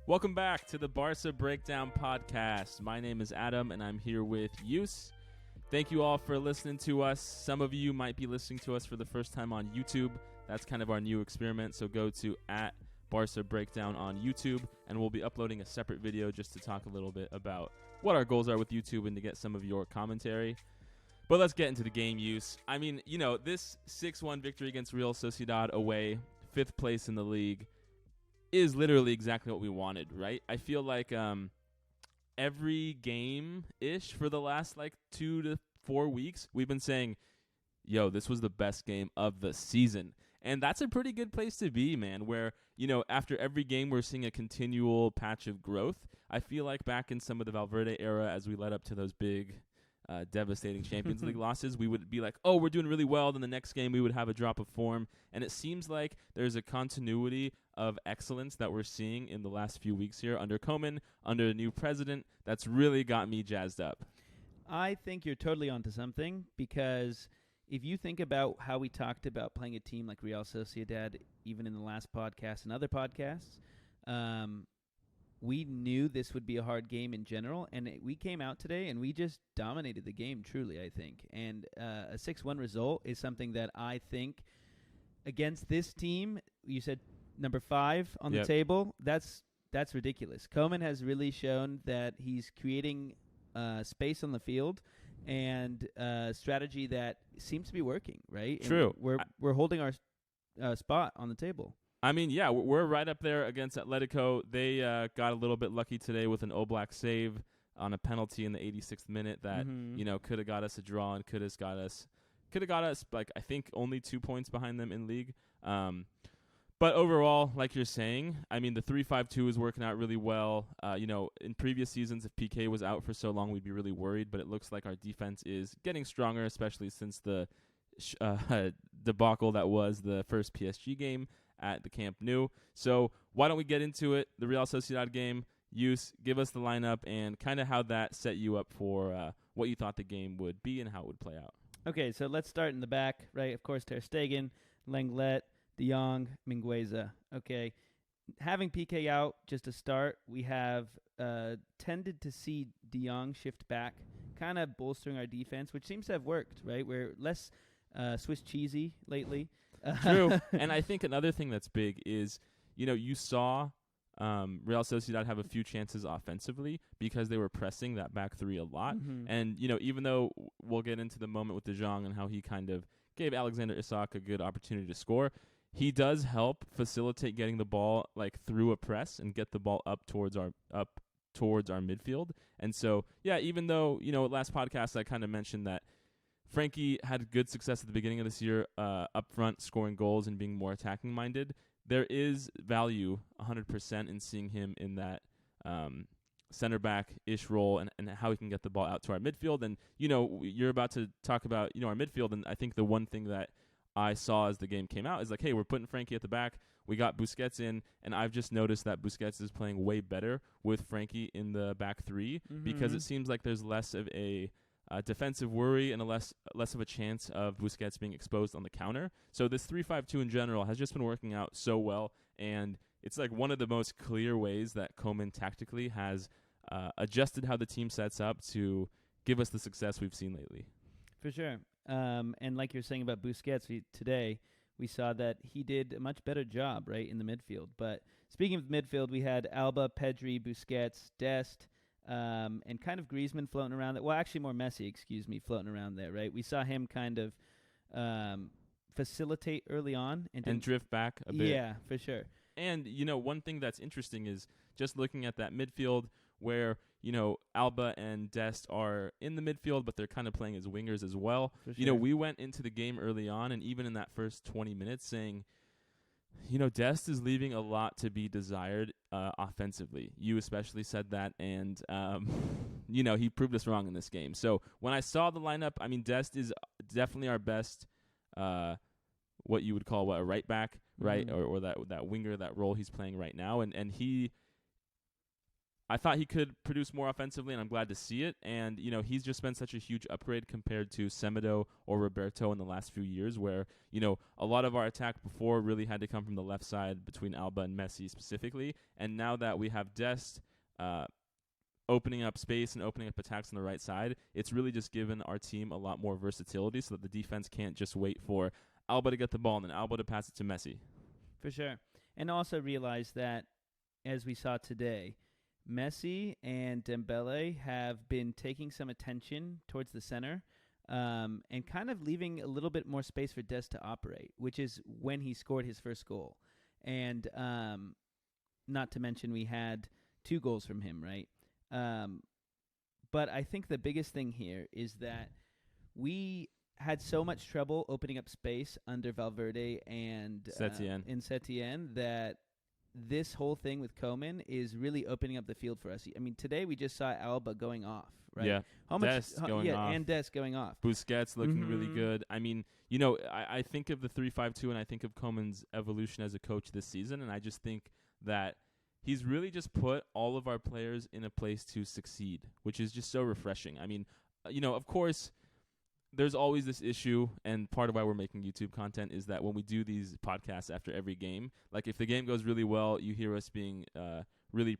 Welcome back to the Barca Breakdown Podcast. My name is Adam, and I'm here with Yus. Thank you all for listening to us. Some of you might be listening to us for the first time on YouTube. That's kind of our new experiment, so go to @Barca Breakdown on YouTube, and we'll be uploading a separate video just to talk a little bit about what our goals are with YouTube and to get some of your commentary. But let's get into the game, Yus. I mean, this 6-1 victory against Real Sociedad away, 5th place in the league, is literally exactly what we wanted, right? I feel like every game-ish for the last 2 to 4 weeks, we've been saying, this was the best game of the season. And that's a pretty good place to be, man, where, after every game we're seeing a continual patch of growth. I feel like back in some of the Valverde era, as we led up to those big devastating Champions League losses, we would be like, oh, we're doing really well. Then the next game we would have a drop of form. And it seems like there's a continuity of excellence that we're seeing in the last few weeks here under Koeman, under a new president. That's really got me jazzed up. I think you're totally onto something, because if you think about how we talked about playing a team like Real Sociedad, even in the last podcast and other podcasts, we knew this would be a hard game in general, and we came out today and we just dominated the game, truly, I think. And a 6-1 result is something that I think against this team, you said number 5 on the table, that's ridiculous. Koeman has really shown that he's creating space on the field and strategy that seems to be working, right? True. And we're holding our spot on the table. I mean, yeah, we're right up there against Atletico. They got a little bit lucky today with an Oblak save on a penalty in the 86th minute that could have got us a draw and could have got us I think only 2 points behind them in league. But overall, like you're saying, I mean, the 3-5-2 is working out really well. In previous seasons, if PK was out for so long, we'd be really worried. But it looks like our defense is getting stronger, especially since the debacle that was the first PSG game at the Camp Nou. So why don't we get into it? The Real Sociedad game. Yus, give us the lineup and kind of how that set you up for what you thought the game would be and how it would play out. Okay, so let's start in the back, right? Of course, Ter Stegen, Lenglet, De Jong, Mingueza. Okay, having PK out just to start, we have tended to see De Jong shift back, kind of bolstering our defense, which seems to have worked, right? We're less Swiss cheesy lately. True. And I think another thing that's big is, you saw Real Sociedad have a few chances offensively because they were pressing that back three a lot. Mm-hmm. And, even though we'll get into the moment with De Jong and how he kind of gave Alexander Isak a good opportunity to score, he does help facilitate getting the ball through a press and get the ball up towards our midfield. And so, yeah, even though, last podcast I kind of mentioned that Frankie had good success at the beginning of this year up front, scoring goals and being more attacking minded, there is value 100% in seeing him in that center back-ish role and how he can get the ball out to our midfield. And, you're about to talk about, our midfield, and I think the one thing that I saw as the game came out is hey, we're putting Frankie at the back. We got Busquets in, and I've just noticed that Busquets is playing way better with Frankie in the back three because it seems like there's less of a defensive worry and a less of a chance of Busquets being exposed on the counter. So this 3-5-2 in general has just been working out so well, and it's one of the most clear ways that Koeman tactically has adjusted how the team sets up to give us the success we've seen lately. For sure. And like you're saying about Busquets, today we saw that he did a much better job, right, in the midfield. But speaking of midfield, we had Alba, Pedri, Busquets, Dest, and kind of Griezmann floating around there. Well, actually more Messi, floating around there, right? We saw him kind of facilitate early on. And drift back a bit. Yeah, for sure. And, one thing that's interesting is just looking at that midfield where, Alba and Dest are in the midfield, but they're kind of playing as wingers as well. For sure. We went into the game early on, and even in that first 20 minutes saying, Dest is leaving a lot to be desired offensively. You especially said that, and, he proved us wrong in this game. So when I saw the lineup, I mean, Dest is definitely our best, what you would call a right back, right, or that winger, that role he's playing right now. And he, I thought he could produce more offensively, and I'm glad to see it. And, he's just been such a huge upgrade compared to Semedo or Roberto in the last few years where, a lot of our attack before really had to come from the left side between Alba and Messi specifically. And now that we have Dest opening up space and opening up attacks on the right side, it's really just given our team a lot more versatility so that the defense can't just wait for Alba to get the ball and then Alba to pass it to Messi. For sure. And also realize that, as we saw today, Messi and Dembele have been taking some attention towards the center and kind of leaving a little bit more space for Dest to operate, which is when he scored his first goal. And not to mention we had 2 goals from him, right? But I think the biggest thing here is that we had so much trouble opening up space under Valverde and Setien that this whole thing with Koeman is really opening up the field for us. I mean, today we just saw Alba going off, right? Yeah, Dest going off. And Dest going off. Busquets looking really good. I mean, I think of the 3-5-2 and I think of Koeman's evolution as a coach this season, and I just think that he's really just put all of our players in a place to succeed, which is just so refreshing. I mean, of course, there's always this issue, and part of why we're making YouTube content is that when we do these podcasts after every game, like if the game goes really well, you hear us being really,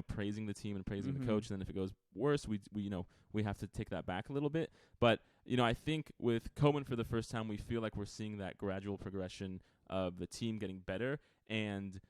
praising the team and praising the coach. And then if it goes worse, we have to take that back a little bit. But, I think with Koeman for the first time, we feel like we're seeing that gradual progression of the team getting better. And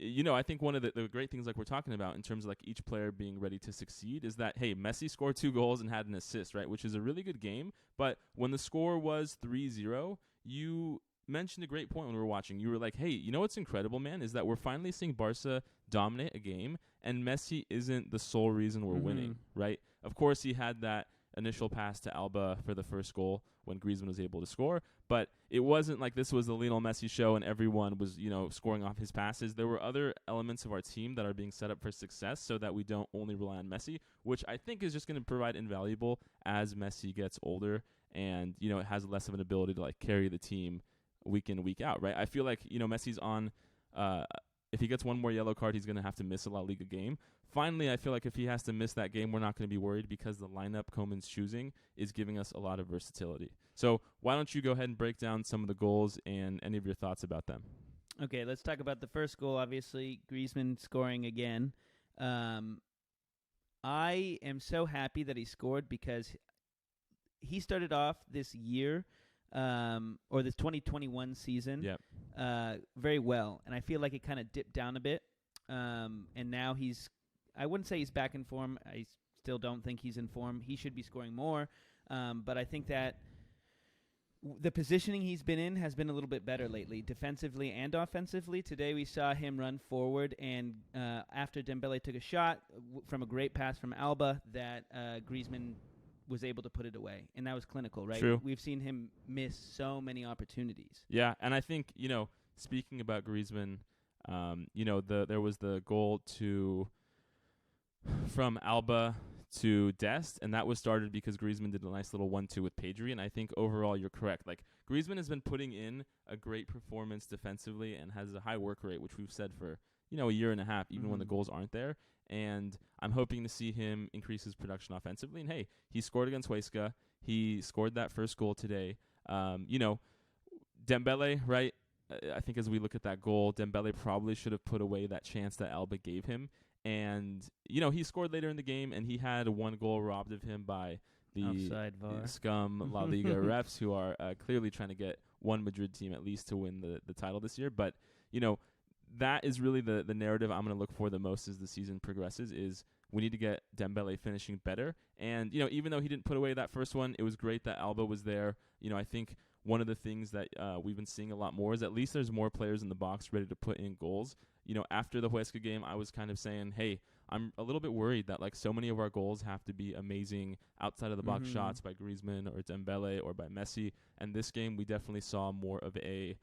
I think one of the great things like we're talking about in terms of like each player being ready to succeed is that, hey, Messi scored 2 goals and had an assist, right, which is a really good game. But when the score was 3-0, you mentioned a great point when we were watching. You were like, hey, what's incredible, man, is that we're finally seeing Barca dominate a game, and Messi isn't the sole reason we're winning, right? Of course, he had that initial pass to Alba for the first goal when Griezmann was able to score, but it wasn't like this was the Lionel Messi show and everyone was, scoring off his passes. There were other elements of our team that are being set up for success so that we don't only rely on Messi, which I think is just going to provide invaluable as Messi gets older and, has less of an ability to like carry the team week in, week out, right? I feel like, Messi's on, if he gets one more yellow card, he's going to have to miss a La Liga game. Finally, I feel like if he has to miss that game, we're not going to be worried because the lineup Koeman's choosing is giving us a lot of versatility. So why don't you go ahead and break down some of the goals and any of your thoughts about them? Okay, let's talk about the first goal, obviously. Griezmann scoring again. I am so happy that he scored because he started off this year or this 2021 season very well. And I feel like it kind of dipped down a bit. And now I wouldn't say he's back in form. I still don't think he's in form. He should be scoring more. But I think that the positioning he's been in has been a little bit better lately, defensively and offensively. Today we saw him run forward, and after Dembele took a shot from a great pass from Alba, that Griezmann was able to put it away. And that was clinical, right? True. We've seen him miss so many opportunities. Yeah, and I think, speaking about Griezmann, there was the goal from Alba to Dest, and that was started because Griezmann did a nice little 1-2 with Pedri, and I think overall you're correct. Like, Griezmann has been putting in a great performance defensively and has a high work rate, which we've said for, a year and a half, even when the goals aren't there, and I'm hoping to see him increase his production offensively, and hey, he scored against Huesca, he scored that first goal today. Dembele, right? I think as we look at that goal, Dembele probably should have put away that chance that Alba gave him. And, he scored later in the game, and he had 1 goal robbed of him by the scum La Liga refs who are clearly trying to get one Madrid team at least to win the title this year. But, that is really the narrative I'm going to look for the most as the season progresses is we need to get Dembele finishing better. And, even though he didn't put away that first one, it was great that Alba was there. I think one of the things that we've been seeing a lot more is at least there's more players in the box ready to put in goals. After the Huesca game, I was kind of saying, hey, I'm a little bit worried that like so many of our goals have to be amazing outside of the box shots by Griezmann or Dembele or by Messi. And this game, we definitely saw more of a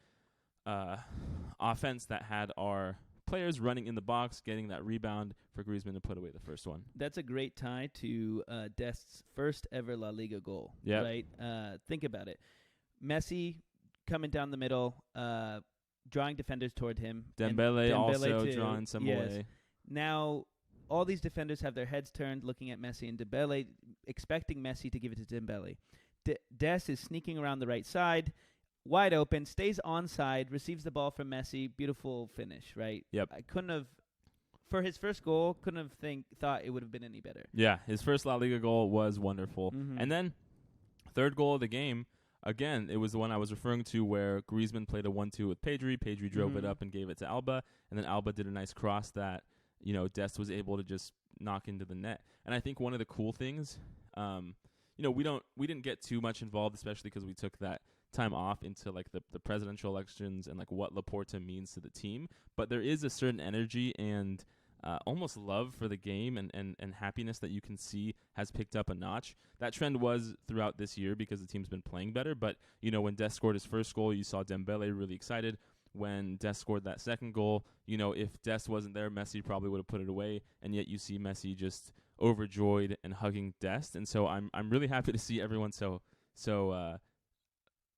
offense that had our players running in the box, getting that rebound for Griezmann to put away the first one. That's a great tie to Dest's first ever La Liga goal. Yeah. Right? Think about it. Messi coming down the middle, drawing defenders toward him. Dembele also drawing some away. Now, all these defenders have their heads turned, looking at Messi and Dembele, expecting Messi to give it to Dembele. Dest is sneaking around the right side, wide open, stays onside, receives the ball from Messi. Beautiful finish, right? Yep. I couldn't have, for his first goal, thought it would have been any better. Yeah, his first La Liga goal was wonderful. Mm-hmm. And then, third goal of the game, again, it was the one I was referring to where Griezmann played a 1-2 with Pedri. Pedri drove it up and gave it to Alba. And then Alba did a nice cross that, Dest was able to just knock into the net. And I think one of the cool things, we didn't get too much involved, especially because we took that time off into like the presidential elections and like what Laporta means to the team. But there is a certain energy and almost love for the game and happiness that you can see has picked up a notch. That trend was throughout this year because the team's been playing better. But, when Dest scored his first goal, you saw Dembele really excited. When Dest scored that second goal, if Dest wasn't there, Messi probably would have put it away. And yet you see Messi just overjoyed and hugging Dest. And so I'm really happy to see everyone so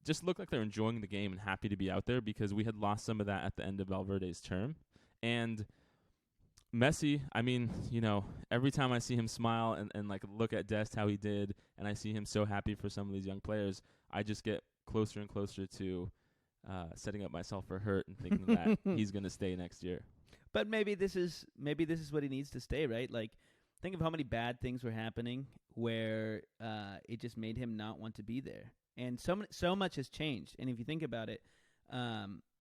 just look like they're enjoying the game and happy to be out there, because we had lost some of that at the end of Valverde's term. And Messi, I mean, every time I see him smile and like look at Dest how he did, and I see him so happy for some of these young players, I just get closer and closer to setting up myself for hurt and thinking that he's going to stay next year. But maybe this is what he needs to stay, right? Like, think of how many bad things were happening where it just made him not want to be there. And so much has changed. And if you think about it,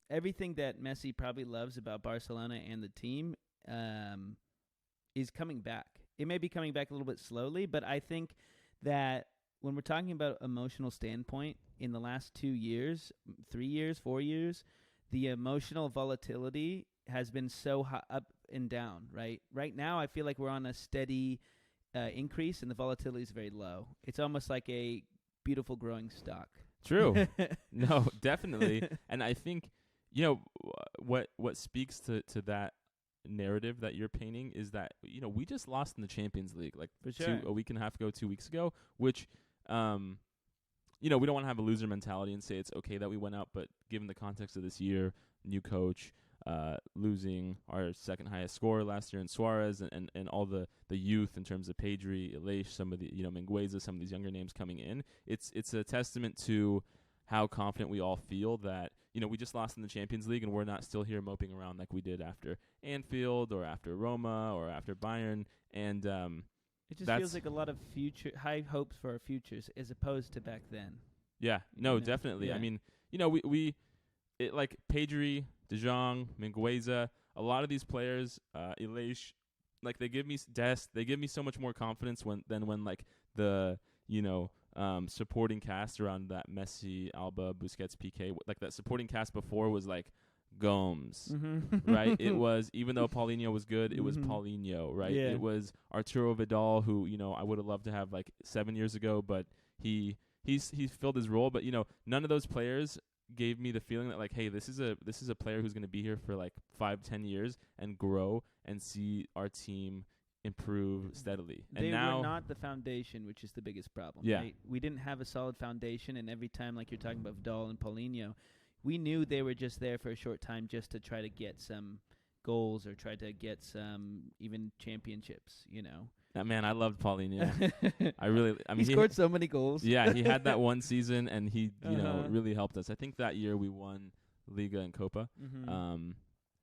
everything that Messi probably loves about Barcelona and the team is coming back. It may be coming back a little bit slowly, but I think that when we're talking about emotional standpoint, in the last 2 years, 3 years, 4 years, the emotional volatility has been so up and down, right? Right now, I feel like we're on a steady increase, and the volatility is very low. It's almost like a beautiful growing stock. True. No, definitely. And I think, what speaks to that narrative that you're painting is that, we just lost in the Champions League like For sure. a week and a half ago, 2 weeks ago, which, we don't want to have a loser mentality and say it's okay that we went out, but given the context of this year, new coach, losing our second highest scorer last year in Suarez, and all the youth in terms of Pedri, Elish, some of the, Mingueza, some of these younger names coming in, it's a testament to how confident we all feel that, we just lost in the Champions League and we're not still here moping around like we did after Anfield or after Roma or after Bayern. And it just feels like a lot of high hopes for our futures as opposed to back then. Yeah, no, definitely. Yeah. I mean, we like Pedri, De Jong, Mingueza, a lot of these players, Elish, like they give me Dest, they give me so much more confidence than when like the supporting cast around that Messi, Alba, Busquets, PK, like that supporting cast before was like Gomes, right? It was, even though Paulinho was good, it was Paulinho, right? Yeah. It was Arturo Vidal, who I would have loved to have like 7 years ago, but he's filled his role. But none of those players gave me the feeling that like, hey, this is a player who's going to be here for like 5-10 years and grow and see our team improve steadily. They and now were not the foundation, which is the biggest problem. Yeah. Right? We didn't have a solid foundation, and every time, like you're talking about Vidal and Paulinho, we knew they were just there for a short time just to try to get some goals or try to get some even championships, Man, I loved Paulinho. He scored so many goals. Yeah, he had that one season, and he really helped us. I think that year we won Liga and Copa.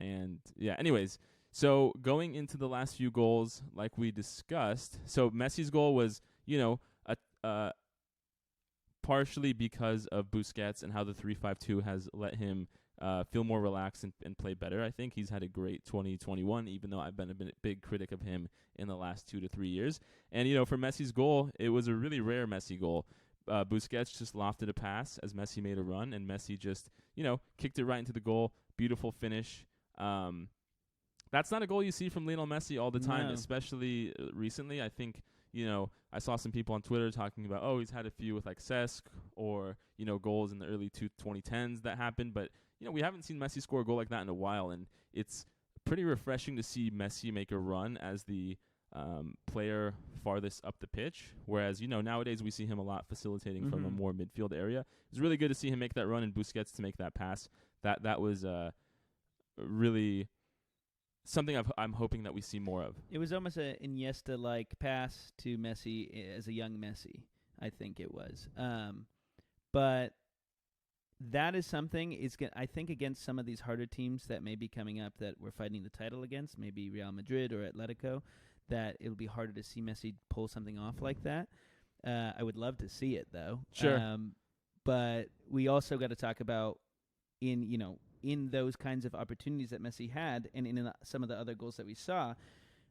And yeah, anyways, so going into the last few goals, like we discussed, so Messi's goal was, partially because of Busquets and how the 3-5-2 has let him feel more relaxed and play better. I think he's had a great 2021, even though I've been a big critic of him in the last 2 to 3 years. And, for Messi's goal, it was a really rare Messi goal. Busquets just lofted a pass as Messi made a run, and Messi just, kicked it right into the goal. Beautiful finish. That's not a goal you see from Lionel Messi all the time, especially recently. I think, I saw some people on Twitter talking about, he's had a few with like Cesc or, goals in the early 2010s that happened. But, we haven't seen Messi score a goal like that in a while. And it's pretty refreshing to see Messi make a run as the player farthest up the pitch. Whereas, nowadays we see him a lot facilitating from a more midfield area. It's really good to see him make that run and Busquets to make that pass. That was really something I'm hoping that we see more of. It was almost a Iniesta-like pass to Messi as a young Messi, I think it was. But that is something, I think, against some of these harder teams that may be coming up that we're fighting the title against, maybe Real Madrid or Atletico, that it'll be harder to see Messi pull something off like that. I would love to see it, though. Sure. But we also got to talk about in those kinds of opportunities that Messi had, and in some of the other goals that we saw,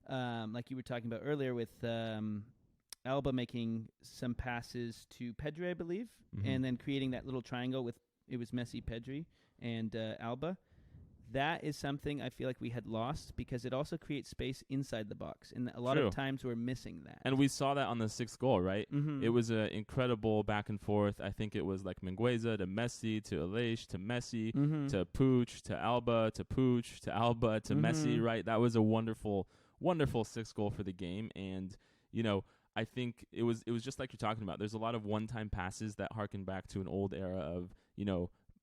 like you were talking about earlier with Alba making some passes to Pedri, I believe, and then creating that little triangle with it was Messi, Pedri, and Alba. That is something I feel like we had lost because it also creates space inside the box, and a lot of times we're missing that. And we saw that on the 6th goal, right? It was an incredible back and forth. I think it was like Mingueza to Messi to Aleix to Messi to Puig to Alba to Puig to Alba to Messi, right? That was a wonderful, wonderful 6th goal for the game. And, I think it was just like you're talking about. There's a lot of one-time passes that harken back to an old era of,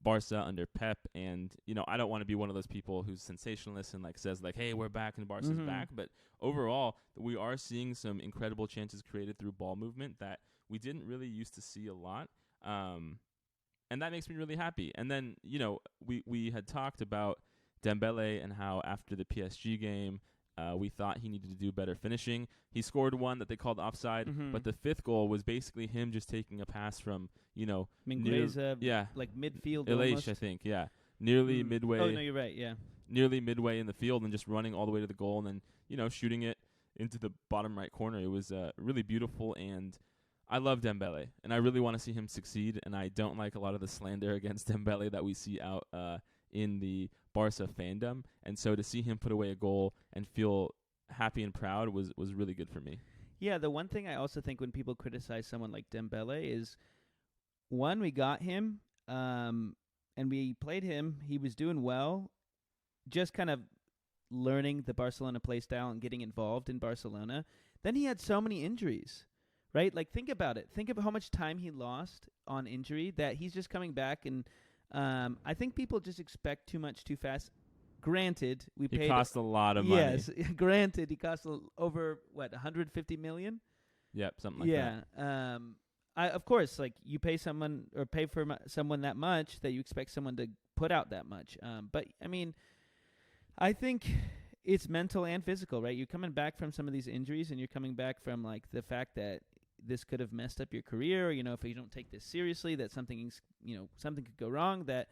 Barca under Pep, and I don't want to be one of those people who's sensationalist and says hey, we're back and Barca's back, but overall we are seeing some incredible chances created through ball movement that we didn't really used to see a lot, and that makes me really happy. And then we had talked about Dembele and how after the PSG game we thought he needed to do better finishing. He scored one that they called offside, but the 5th goal was basically him just taking a pass from, Mingueza, like midfield Aleix, almost. I think, nearly midway. Oh, no, you're right, yeah. Nearly midway in the field and just running all the way to the goal and then, shooting it into the bottom right corner. It was really beautiful, and I love Dembele, and I really want to see him succeed, and I don't like a lot of the slander against Dembele that we see out in the Barca fandom, and so to see him put away a goal and feel happy and proud was really good for me. Yeah, the one thing I also think when people criticize someone like Dembele is, one, we got him, and we played him. He was doing well, just kind of learning the Barcelona play style and getting involved in Barcelona. Then he had so many injuries, right? Think about it. Think of how much time he lost on injury that he's just coming back, and I think people just expect too much too fast. Granted, he cost a lot of money. Yes, granted, he cost over 150 million. Yep, something like that. Yeah. Of course, you pay someone or pay for someone that much that you expect someone to put out that much. But I mean, I think it's mental and physical, right? You're coming back from some of these injuries, and you're coming back from the fact that this could have messed up your career. Or, if you don't take this seriously, that something could go wrong. That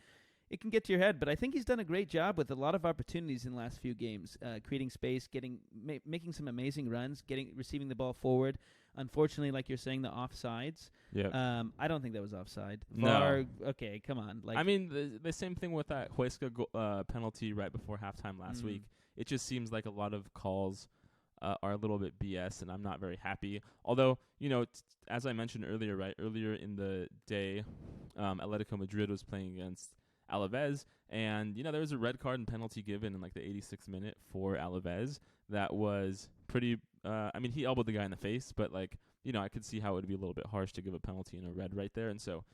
it can get to your head. But I think he's done a great job with a lot of opportunities in the last few games, creating space, making some amazing runs, receiving the ball forward. Unfortunately, like you're saying, the offsides. Yeah. I don't think that was offside. No. Okay, come on. I mean, the same thing with that Huesca penalty right before halftime last week. It just seems like a lot of calls are a little bit BS, and I'm not very happy. Although, as I mentioned earlier, right, earlier in the day, Atletico Madrid was playing against Alaves, and, there was a red card and penalty given in, the 86th minute for Alaves that was pretty, he elbowed the guy in the face, but, I could see how it would be a little bit harsh to give a penalty and a red right there. And so,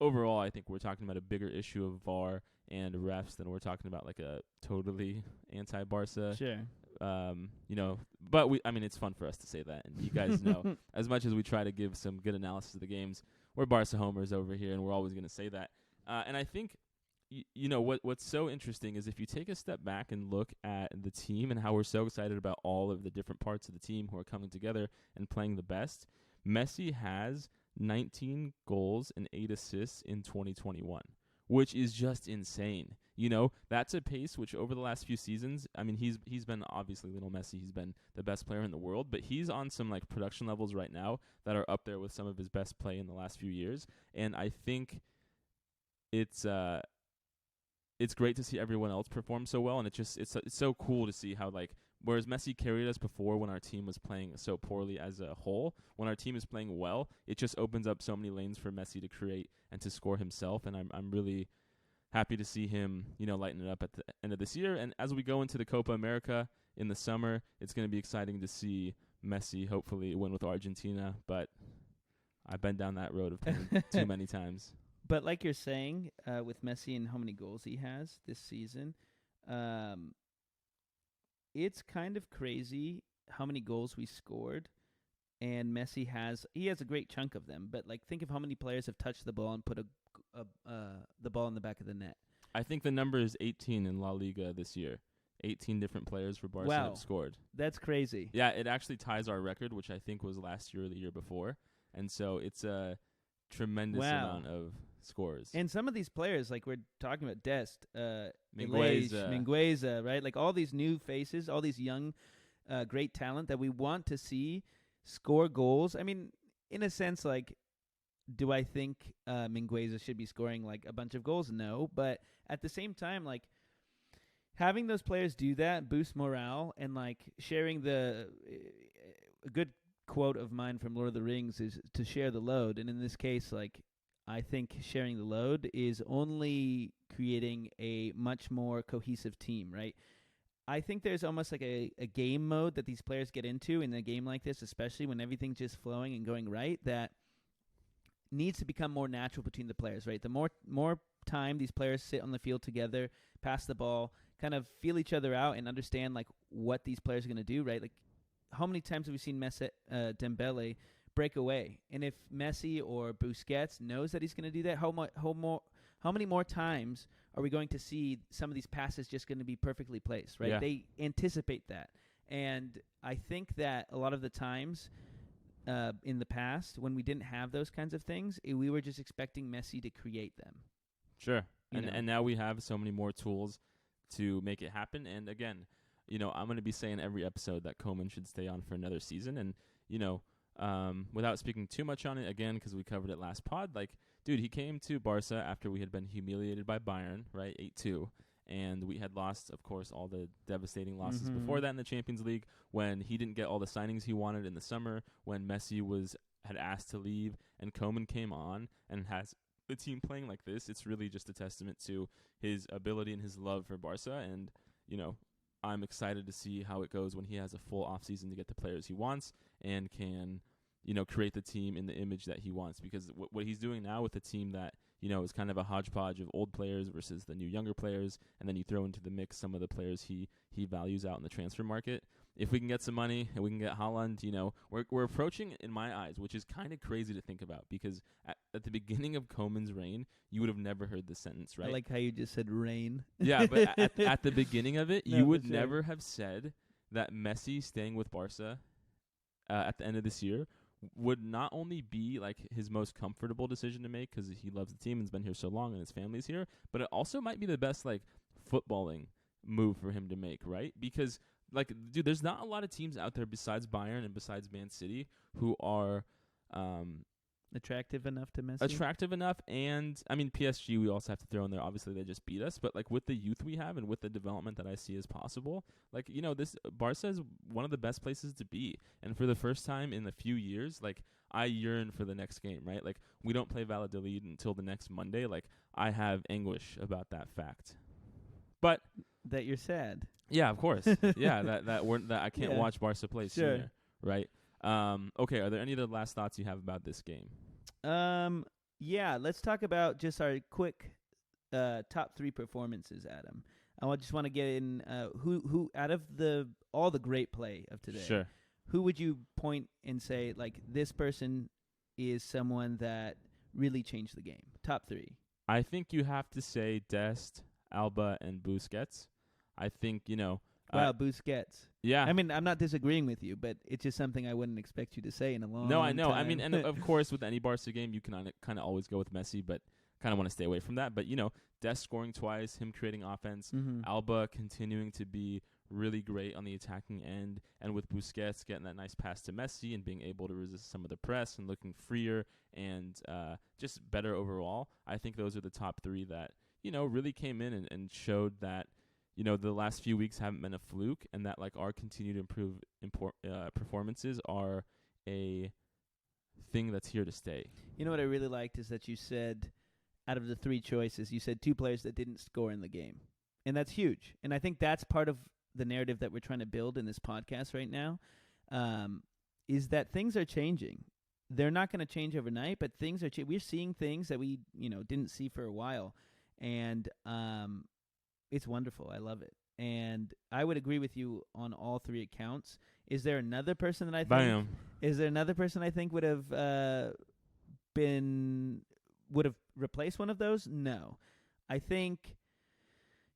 overall, I think we're talking about a bigger issue of VAR and refs than we're talking about, a totally anti-Barca. Sure. But it's fun for us to say that, and you guys know, as much as we try to give some good analysis of the games, we're Barca homers over here, and we're always going to say that. And I think, what's so interesting is if you take a step back and look at the team and how we're so excited about all of the different parts of the team who are coming together and playing the best, Messi has 19 goals and 8 assists in 2021, which is just insane. That's a pace which over the last few seasons, he's been obviously Lionel Messi. He's been the best player in the world, but he's on some production levels right now that are up there with some of his best play in the last few years. And I think it's great to see everyone else perform so well, and it's so cool to see how whereas Messi carried us before when our team was playing so poorly as a whole, when our team is playing well, it just opens up so many lanes for Messi to create and to score himself, and I'm really happy to see him, lighten it up at the end of this year. And as we go into the Copa America in the summer, it's going to be exciting to see Messi hopefully win with Argentina, but I've been down that road of too many times. But like you're saying, with Messi and how many goals he has this season, it's kind of crazy how many goals we scored, and Messi has a great chunk of them. But like, think of how many players have touched the ball and put the ball in the back of the net. I think the number is 18 in La Liga this year. 18 different players for Barca have scored. That's crazy. Yeah, it actually ties our record, which I think was last year or the year before. And so it's a tremendous amount of scores. And some of these players, like we're talking about Dest, Mingueza. Mingueza, right? Like all these new faces, all these young, great talent that we want to see score goals. I mean, in a sense, like, do I think Mingueza should be scoring like a bunch of goals? No. But at the same time, like, having those players do that boosts morale, and like sharing a good quote of mine from Lord of the Rings is to share the load. And in this case, like, I think sharing the load is only creating a much more cohesive team, right? I think there's almost like a game mode that these players get into in a game like this, especially when everything's just flowing and going right, that needs to become more natural between the players, right? The more time these players sit on the field together, pass the ball, kind of feel each other out and understand like what these players are going to do, right? Like, how many times have we seen Dembele break away? And if Messi or Busquets knows that he's going to do that, how many more times are we going to see some of these passes just going to be perfectly placed, right? Yeah. They anticipate that. And I think that a lot of the times in the past, when we didn't have those kinds of things, we were just expecting Messi to create them. Sure. And now we have so many more tools to make it happen. And again, I'm going to be saying every episode that Koeman should stay on for another season. And, without speaking too much on it, again, because we covered it last pod, like, dude, he came to Barca after we had been humiliated by Bayern, right, 8-2. And we had lost, of course, all the devastating losses before that in the Champions League, when he didn't get all the signings he wanted in the summer, when Messi had asked to leave, and Koeman came on and has the team playing like this. It's really just a testament to his ability and his love for Barca. And, I'm excited to see how it goes when he has a full offseason to get the players he wants and can, create the team in the image that he wants. Because what he's doing now with the team that, is kind of a hodgepodge of old players versus the new younger players, and then you throw into the mix some of the players he values out in the transfer market. If we can get some money and we can get Haaland, we're approaching, in my eyes, which is kind of crazy to think about, because at the beginning of Koeman's reign, you would have never heard this sentence, right? I like how you just said reign. Yeah, but at the beginning of it, you would never have said that Messi staying with Barca at the end of this year would not only be like his most comfortable decision to make because he loves the team and's been here so long and his family's here, but it also might be the best like footballing move for him to make, right? Because like, dude, there's not a lot of teams out there besides Bayern and besides Man City who are attractive enough to Messi. Attractive enough, and I mean PSG we also have to throw in there. Obviously they just beat us, but like with the youth we have and with the development that I see as possible, like, this Barca is one of the best places to be. And for the first time in a few years, like, I yearn for the next game, right? Like, we don't play Valladolid until the next Monday. Like, I have anguish about that fact. But that you're sad. Yeah, of course. Yeah, that I can't watch Barca play sooner, right? Okay, are there any other last thoughts you have about this game? Yeah, let's talk about just our quick top 3 performances, Adam. I just want to get in who out of all the great play of today. Sure. Who would you point and say, like, this person is someone that really changed the game? Top 3. I think you have to say Dest, Alba, and Busquets. I think, Wow, Busquets. Yeah. I mean, I'm not disagreeing with you, but it's just something I wouldn't expect you to say in a long time. No, I know. I mean, and of course, with any Barca game, you can kind of always go with Messi, but kind of want to stay away from that. But, Dest scoring twice, him creating offense, Alba continuing to be really great on the attacking end, and with Busquets getting that nice pass to Messi and being able to resist some of the press and looking freer and just better overall. I think those are the top 3 that, really came in and showed that, the last few weeks haven't been a fluke, and that like our continued performances are a thing that's here to stay. You know what I really liked is that you said, out of the 3 choices, you said 2 players that didn't score in the game. And that's huge. And I think that's part of the narrative that we're trying to build in this podcast right now, is that things are changing. They're not going to change overnight, but things are we're seeing things that we, didn't see for a while. And it's wonderful. I love it. and I would agree with you on all three accounts. Is there another person that I think? Bam. Is there another person I think would have replaced one of those? No, I think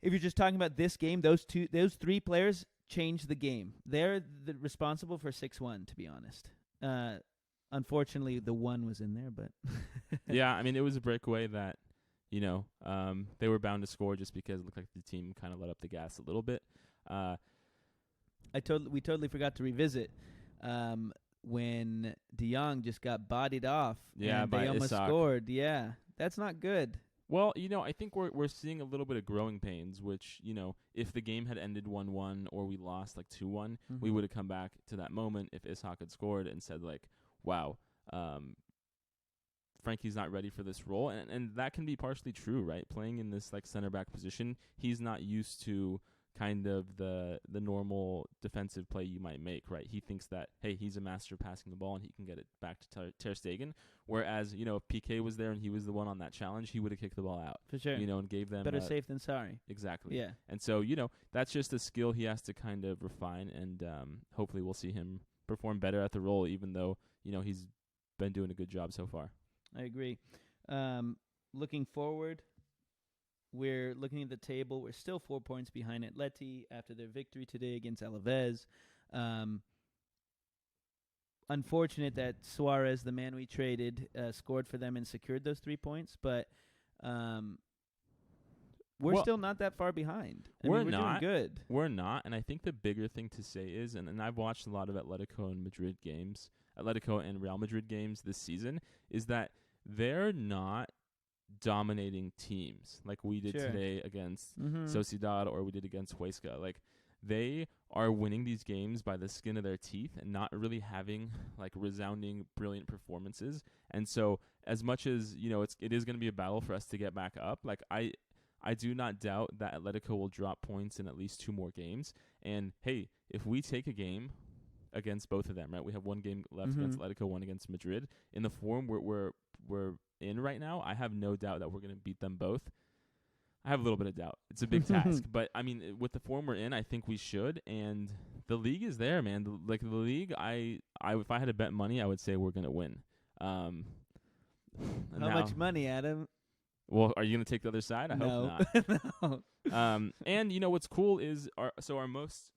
if you're just talking about this game, those three players changed the game. They're responsible for 6-1. To be honest, unfortunately, the one was in there, but yeah, I mean, it was a breakaway that they were bound to score just because it looked like the team kind of let up the gas a little bit. We totally forgot to revisit when De Jong just got bodied off. Yeah, and by they almost Isak. scored. Yeah, that's not good. Well, I think we're seeing a little bit of growing pains, which, if the game had ended 1-1 or we lost like 2-1, we would have come back to that moment if Isak had scored and said like, wow, Frankie's not ready for this role. And that can be partially true, right? Playing in this like center back position, he's not used to kind of the normal defensive play you might make, right? He thinks that, hey, he's a master passing the ball and he can get it back to Ter Stegen. Whereas, if PK was there and he was the one on that challenge, he would have kicked the ball out. For sure. And gave them better safe than sorry. Exactly. Yeah. And so, that's just a skill he has to kind of refine, and hopefully we'll see him perform better at the role, even though, he's been doing a good job so far. I agree. Looking forward, we're looking at the table. We're still 4 points behind Atleti after their victory today against Alaves. Unfortunate that Suarez, the man we traded, scored for them and secured those 3 points, but we're still not that far behind. We're doing good. We're not, and I think the bigger thing to say is, and I've watched a lot of Atletico and Real Madrid games this season, is that they're not dominating teams like we did today against Sociedad or we did against Huesca. Like, they are winning these games by the skin of their teeth and not really having like resounding brilliant performances. And so as much as it is going to be a battle for us to get back up, like I do not doubt that Atletico will drop points in at least 2 more games. And hey, if we take a game against both of them, right, we have 1 game left against Atletico, 1 against Madrid, in the form we're in right now, I have no doubt that we're going to beat them both. I have a little bit of doubt. It's a big task, but I mean, with the form we're in, I think we should. And the league is there, man. The league, I if I had to bet money, I would say we're going to win. How much money, Adam? Well, are you going to take the other side? I hope not. No. And what's cool is our most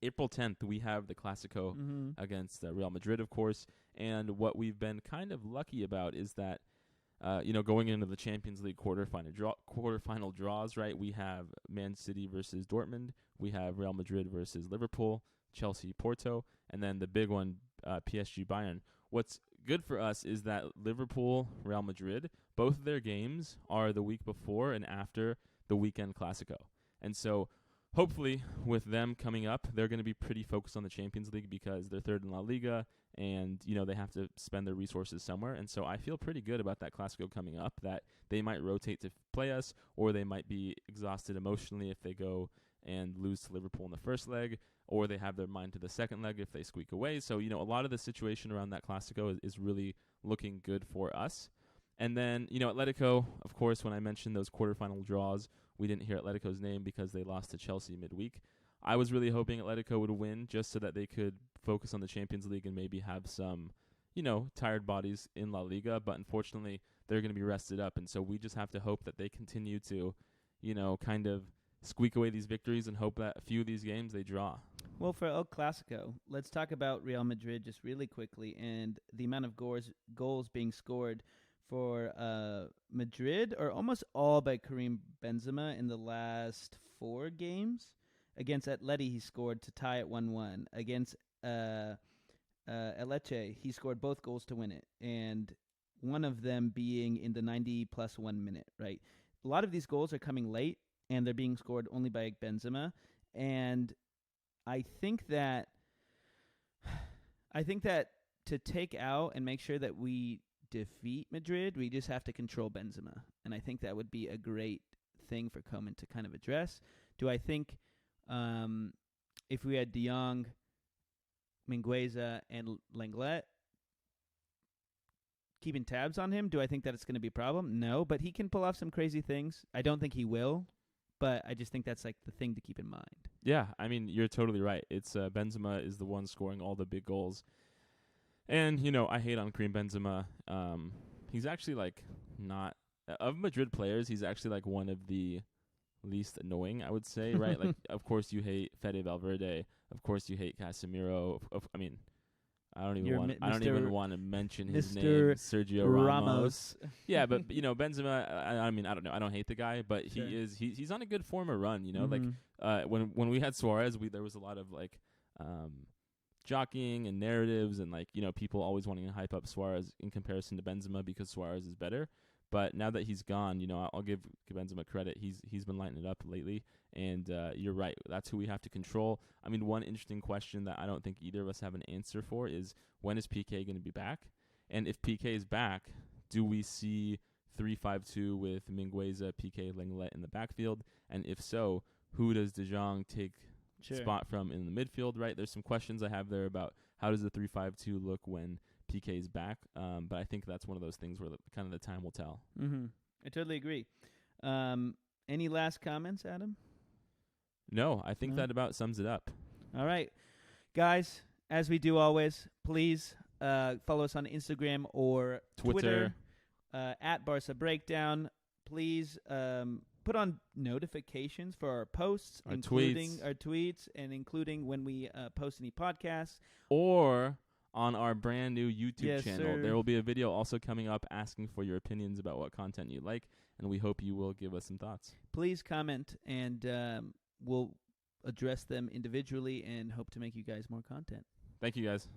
April 10th, we have the Clásico against Real Madrid, of course. And what we've been kind of lucky about is that, going into the Champions League quarterfinal draws, right? We have Man City versus Dortmund. We have Real Madrid versus Liverpool, Chelsea, Porto, and then the big one, PSG, Bayern. What's good for us is that Liverpool, Real Madrid, both of their games are the week before and after the weekend Clásico. And so hopefully with them coming up, they're going to be pretty focused on the Champions League because they're third in La Liga and, they have to spend their resources somewhere. And so I feel pretty good about that Clásico coming up, that they might rotate to play us or they might be exhausted emotionally if they go and lose to Liverpool in the first leg, or they have their mind to the second leg if they squeak away. So, a lot of the situation around that Clásico is really looking good for us. And then, Atletico, of course, when I mentioned those quarterfinal draws, we didn't hear Atletico's name because they lost to Chelsea midweek. I was really hoping Atletico would win just so that they could focus on the Champions League and maybe have some, tired bodies in La Liga. But unfortunately, they're going to be rested up. And so we just have to hope that they continue to, kind of squeak away these victories and hope that a few of these games they draw. Well, for El Clásico, let's talk about Real Madrid just really quickly and the amount of goals being scored for Madrid are almost all by Karim Benzema in the last 4 games. Against Atleti, he scored to tie at 1-1. Against Elche, he scored both goals to win it, and one of them being in the 90+1 minute, right? A lot of these goals are coming late, and they're being scored only by Benzema, and I think that to take out and make sure that we defeat Madrid, we just have to control Benzema. And I think that would be a great thing for Koeman to kind of address. Do I think if we had De Jong, Mingueza, and Lenglet keeping tabs on him, do I think that it's going to be a problem? No, but he can pull off some crazy things. I don't think he will, But I just think that's like the thing to keep in mind. Yeah, I mean, you're totally right. It's Benzema is the one scoring all the big goals. And, I hate on Karim Benzema. He's actually, like, not... Of Madrid players, he's actually, like, one of the least annoying, I would say, right? Like, of course you hate Fede Valverde. Of course you hate Casemiro. I don't even want to mention his name, Sergio Ramos. Yeah, but Benzema. I mean, I don't know. I don't hate the guy, but he's on a good form of run. Like when we had Suarez, there was a lot of like jockeying and narratives, and like people always wanting to hype up Suarez in comparison to Benzema because Suarez is better. But now that he's gone, I'll give Benzema credit. He's been lighting it up lately, and you're right. That's who we have to control. I mean, one interesting question that I don't think either of us have an answer for is, when is PK going to be back? And if PK is back, do we see 3-5-2 with Mingueza, PK, Lenglet in the backfield? And if so, who does De Jong take spot from in the midfield, right? There's some questions I have there about how does the 3-5-2 look when PK is back, but I think that's one of those things where kind of the time will tell. I totally agree. Any last comments, Adam? No, I think that about sums it up. All right. Guys, as we do always, please follow us on Instagram or Twitter at Barca Breakdown. Please put on notifications for our posts, including our tweets, and including when we post any podcasts. Or on our brand new YouTube channel. Sir. There will be a video also coming up asking for your opinions about what content you like, and we hope you will give us some thoughts. Please comment, and we'll address them individually and hope to make you guys more content. Thank you, guys.